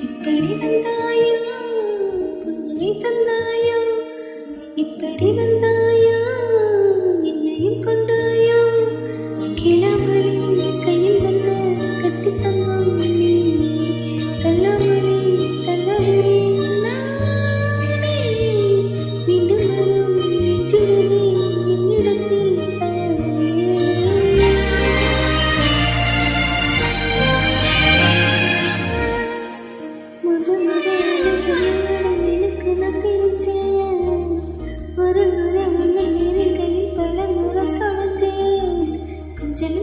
இப்படி வந்தாயோ பொன்னை தந்தாயோ இப்படி வந்தாயோ என்னையும் கொண்டாயோ கிளமொழி கையில் வந்து கட்டி தந்தோம் தள்ளமொழி தள்ளமொழி நானே மீண்டும் வரும் நெஞ்சிலே என்னிடத்தில் முதல் எனக்கு நான் தெரிஞ்சேன் ஒரு முறை உன்னை நேரில் கையில் பல முறை தொலைச்சேன் கொஞ்சம்